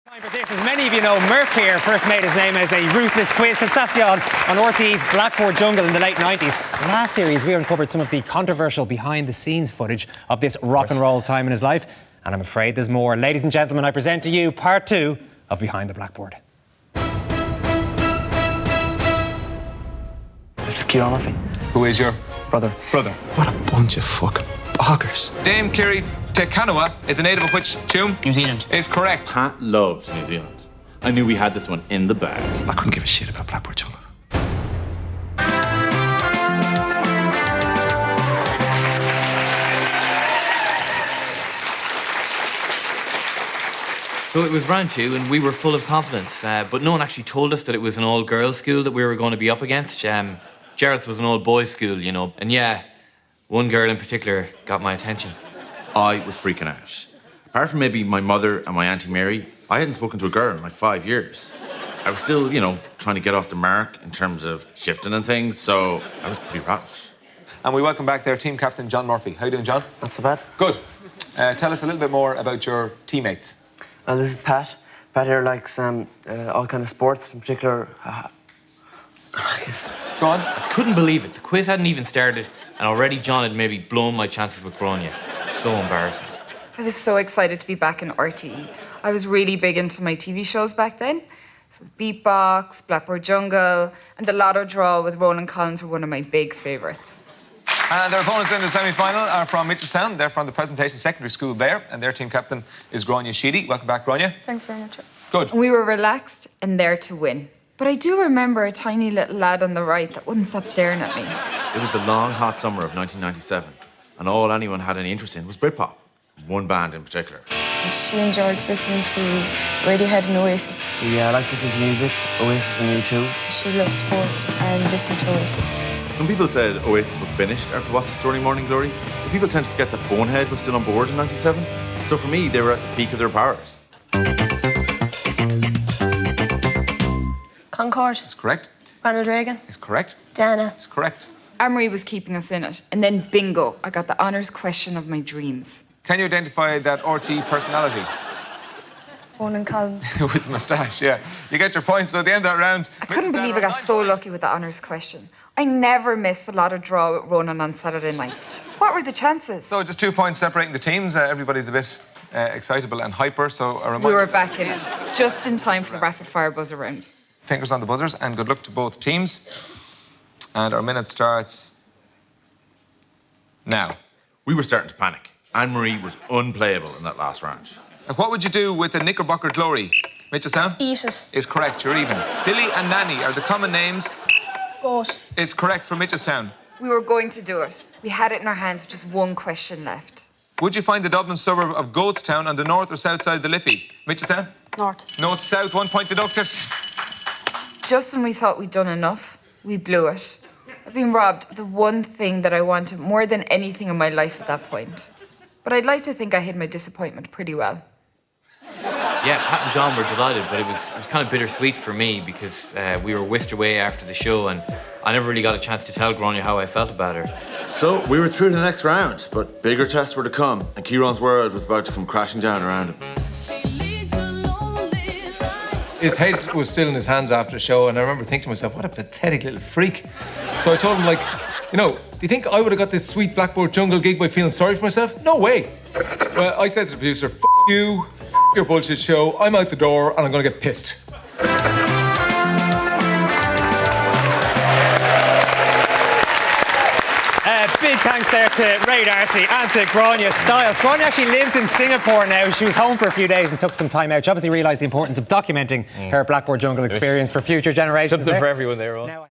Time for this. As many of you know, Murph here first made his name as a ruthless quiz sensation on RT's Blackboard Jungle in the late 90s. Last series, we uncovered some of the controversial behind-the-scenes footage of this rock and roll time in his life. And I'm afraid there's more. Ladies and gentlemen, I present to you part 2 of Behind the Blackboard. This is Kieran Murphy. Who is your Brother. What a bunch of fucking boggers. Dame Kiri Te Kanawa is a native of which tomb? New Zealand. Is correct. Pat loved New Zealand. I knew we had this one in the bag. I couldn't give a shit about Blackboard Jungle. So it was round 2 and we were full of confidence, but no one actually told us that it was an all-girls school that we were going to be up against. Gerald's was an all-boys school, you know, and yeah, one girl in particular got my attention. I was freaking out. Apart from maybe my mother and my Auntie Mary, I hadn't spoken to a girl in like 5 years. I was still, trying to get off the mark in terms of shifting and things, so I was pretty rattled. And we welcome back their team captain, John Murphy. How you doing, John? Not so bad. Good. Tell us a little bit more about your teammates. This is Pat. Pat here likes all kind of sports, in particular. Go on. I couldn't believe it. The quiz hadn't even started and already John had maybe blown my chances with Grania. So embarrassing. I was so excited to be back in RTE. I was really big into my TV shows back then. So Beatbox, Blackboard Jungle, and the Lotto Draw with Roland Collins were one of my big favourites. And their opponents in the semi-final are from Mitchelstown. They're from the Presentation Secondary School there, and their team captain is Grania Sheedy. Welcome back, Grania. Thanks very much. Good. We were relaxed and there to win. But I do remember a tiny little lad on the right that wouldn't stop staring at me. It was the long, hot summer of 1997, and all anyone had any interest in was Britpop. One band in particular. She enjoys listening to Radiohead and Oasis. Yeah, I like listening to music, Oasis and U2. She loves sport and listening to Oasis. Some people said Oasis were finished after What's the Story Morning Glory, but people tend to forget that Bonehead was still on board in 97. So for me, they were at the peak of their powers. Concord. That's correct. Ronald Reagan. Is correct. Dana. Is correct. Anne-Marie was keeping us in it. And then bingo, I got the honours question of my dreams. Can you identify that RT personality? Roland Collins. With the moustache, yeah. You get your points, so at the end of that round... I couldn't believe I got so lucky with the honours question. I never missed the Lotto Draw with Ronan on Saturday nights. What were the chances? So just 2 points separating the teams. Everybody's a bit excitable and hyper, so a reminder... We were back in it, just in time for the rapid-fire buzz around. Fingers on the buzzers, and good luck to both teams. And our minute starts now. We were starting to panic. Anne-Marie was unplayable in that last round. And what would you do with the Knickerbocker Glory? Mitchelstown? Eat it. Is correct, you're even. Billy and Nanny are the common names. Goat. Is correct for Mitchelstown. We were going to do it. We had it in our hands with just one question left. Would you find the Dublin suburb of Goatstown on the north or south side of the Liffey? Mitchelstown? North. North, south, 1 point deducted. Just when we thought we'd done enough, we blew it. I've been robbed of the one thing that I wanted more than anything in my life at that point. But I'd like to think I hid my disappointment pretty well. Yeah, Pat and John were delighted, but it was kind of bittersweet for me because we were whisked away after the show and I never really got a chance to tell Grania how I felt about her. So we were through to the next round, but bigger tests were to come, and Kieran's world was about to come crashing down around him. His head was still in his hands after the show, and I remember thinking to myself, what a pathetic little freak. So I told him, do you think I would have got this sweet Blackboard Jungle gig by feeling sorry for myself? No way. Well, I said to the producer, F you, F your bullshit show, I'm out the door and I'm going to get pissed. Big thanks there to Ray Darcy and to Grania Stiles. Grania actually lives in Singapore now. She was home for a few days and took some time out. She obviously realised the importance of documenting her Blackboard Jungle experience for future generations. Something for everyone there, Ron.